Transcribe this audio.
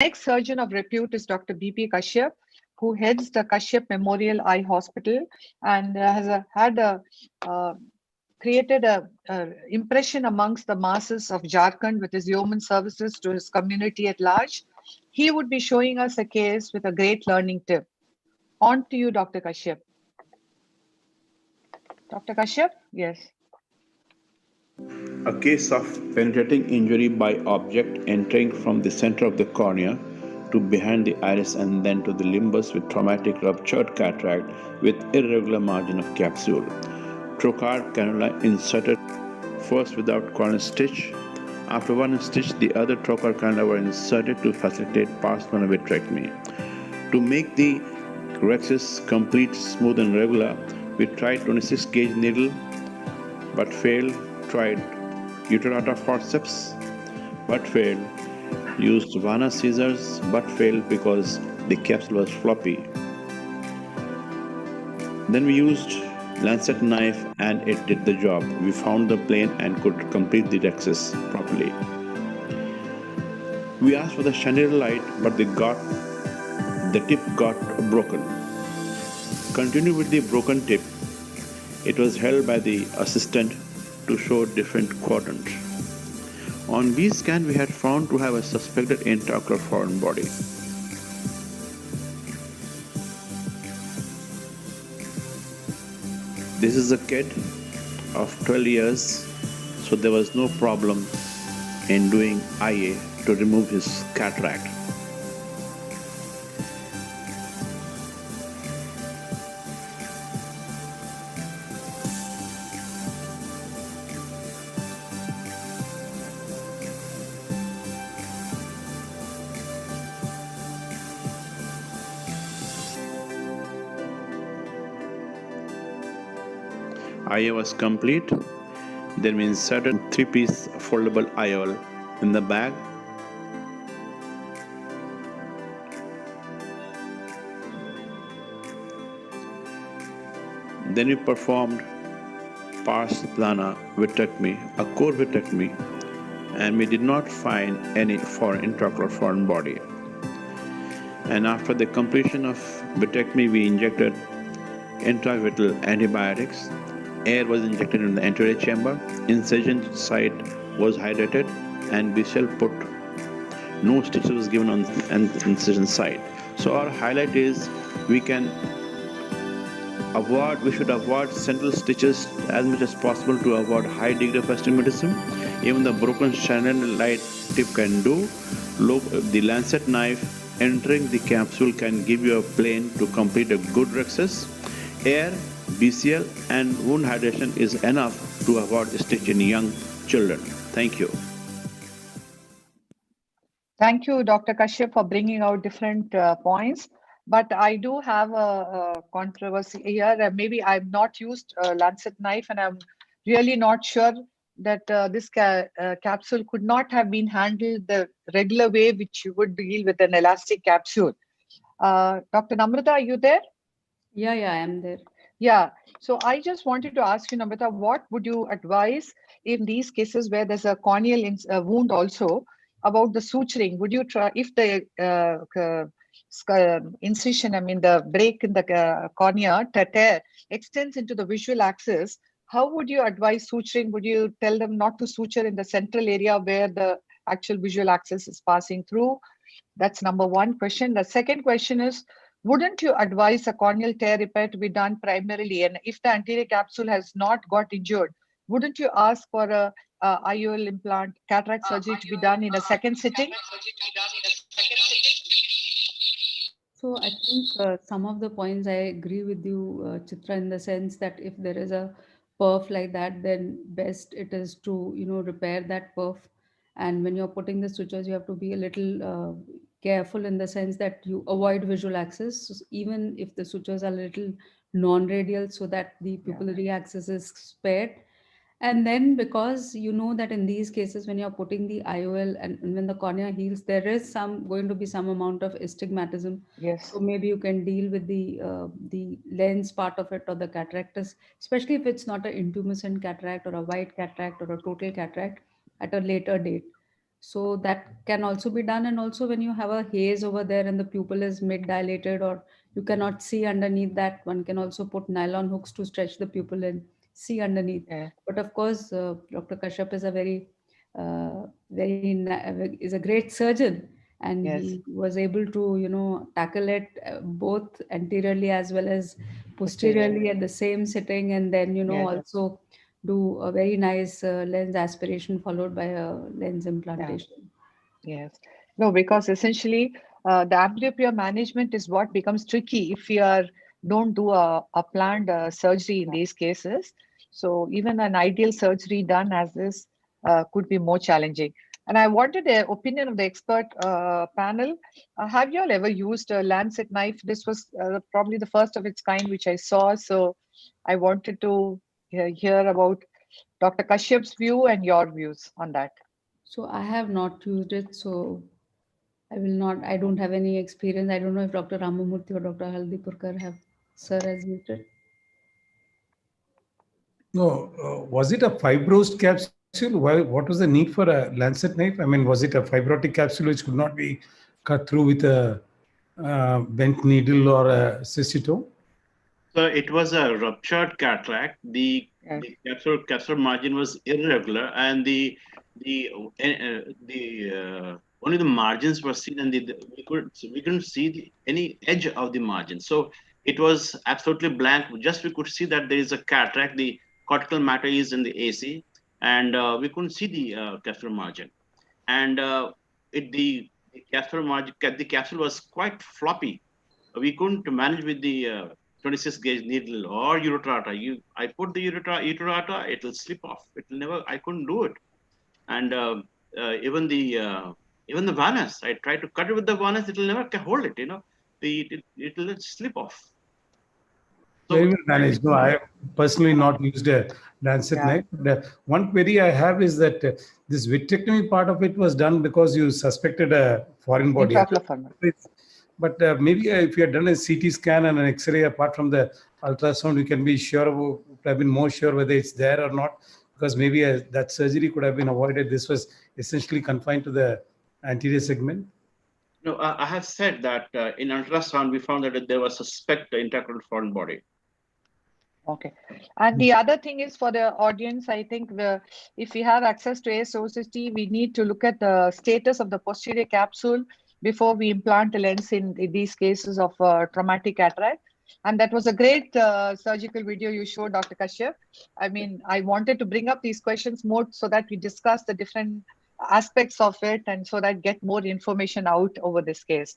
Next surgeon of repute is Dr. B.P. Kashyap, who heads the Kashyap Memorial Eye Hospital and uh, created a impression amongst the masses of Jharkhand with his yeoman services to his community at large. He would be showing us a case with a great learning tip. On to you, Dr. Kashyap. Dr. Kashyap? Yes. A case of penetrating injury by object entering from the center of the cornea to behind the iris and then to the limbus with traumatic ruptured cataract with irregular margin of capsule. Trocar cannula inserted first without corneal stitch. After one stitch, the other trocar cannula were inserted to facilitate pars-plana vitrectomy. To make the rhexis complete, smooth and regular, we tried 26 gauge needle but failed, tried Uterata forceps but failed, used Vanna scissors but failed because the capsule was floppy. Then we used lancet knife and it did the job. We found the plane and could complete the rhexis properly. We asked for the chandelier light but the tip got broken. Continue with the broken tip. It was held by the assistant to show different quadrants. On B scan, we had found to have a suspected intraocular foreign body. This is a kid of 12 years, so there was no problem in doing IA to remove his cataract. IA was complete. Then we inserted 3-piece foldable IOL in the bag. Then we performed pars-plana vitrectomy, a core vitrectomy, and we did not find any intraocular foreign body. And after the completion of vitrectomy, we injected intravitreal antibiotics. Air was injected in the anterior chamber, incision site was hydrated, and BCL put. No stitches was given on the incision site. So our highlight is we should avoid central stitches as much as possible to avoid high degree of astigmatism. Even the broken chandelier light tip can do. The lancet knife entering the capsule can give you a plane to complete a good rhexis. Air, BCL and wound hydration is enough to avoid stitch in young children. Thank you. Thank you, Dr. Kashyap, for bringing out different points. But I do have a controversy here. Maybe I've not used a lancet knife, and I'm really not sure that this capsule could not have been handled the regular way which you would deal with an elastic capsule. Dr. Namrata, are you there? Yeah, I am there. Yeah. So I just wanted to ask you, Namrata, what would you advise in these cases where there's a corneal wound also about the suturing? Would you try, if the incision, I mean, the break in the cornea, tear, extends into the visual axis, how would you advise suturing? Would you tell them not to suture in the central area where the actual visual axis is passing through? That's number one question. The second question is, wouldn't you advise a corneal tear repair to be done primarily? And if the anterior capsule has not got injured, wouldn't you ask for a IOL implant cataract surgery to be done in a second sitting? So I think some of the points I agree with you, Chitra, in the sense that if there is a perf like that, then best it is to repair that perf. And when you're putting the sutures, you have to be a little careful in the sense that you avoid visual access, so even if the sutures are a little non-radial, so that the pupillary axis is spared. And then because you know that in these cases, when you're putting the IOL and when the cornea heals, there is going to be some amount of astigmatism. Yes. So maybe you can deal with the lens part of it or the cataractus, especially if it's not an intumescent cataract or a white cataract or a total cataract at a later date. So that can also be done. And also when you have a haze over there and the pupil is mid dilated or you cannot see underneath that, one can also put nylon hooks to stretch the pupil and see underneath. Yeah. But of course, Dr. Kashyap is a is a great surgeon, and Yes. he was able to, tackle it both anteriorly as well as Posteriorly. posteriorly at the same sitting, and then, Yes. also do a very nice lens aspiration followed by a lens Yeah. implantation. Yes. No, because essentially the amblyopia management is what becomes tricky if we don't do a planned surgery in these cases. So even an ideal surgery done as this could be more challenging. And I wanted the opinion of the expert panel. Have you all ever used a lancet knife? This was probably the first of its kind which I saw. So I wanted to hear about Dr. Kashyap's view and your views on that. So I have not used it, so I will not. I don't have any experience. I don't know if Dr. Ramamurthy or Dr. Haldipurkar have, sir, has used it. No, was it a fibrosed capsule? What was the need for a lancet knife? I mean, was it a fibrotic capsule which could not be cut through with a bent needle or a cystitome? So it was a ruptured cataract. Yes. The capsular margin was irregular, and the only the margins were seen, and we couldn't see any edge of the margin. So it was absolutely blank. Just we could see that there is a cataract. The cortical matter is in the AC, and we couldn't see the capsular margin. And the capsular margin, the capsule was quite floppy. We couldn't manage with the 26 gauge needle or uretrata. I put the uretrata, it'll slip off. It'll never. I couldn't do it. And even the varnish, I tried to cut it with the varnish. It'll never hold it. It'll slip off. Very So well managed. No, I have personally not used a lancet Yeah. knife. The one query I have is that this vitrectomy part of it was done because you suspected a foreign body. Intraocular format. But maybe if you had done a CT scan and an X-ray apart from the ultrasound, you can be sure, have been more sure whether it's there or not, because maybe that surgery could have been avoided. This was essentially confined to the anterior segment. no, I have said that in ultrasound we found that there was suspect intraocular foreign body. Okay. And the other thing is for the audience, I think if we have access to ASOCT, we need to look at the status of the posterior capsule before we implant a lens in these cases of traumatic cataract. And that was a great surgical video you showed, Dr. Kashyap. I mean, I wanted to bring up these questions more so that we discuss the different aspects of it and so that get more information out over this case.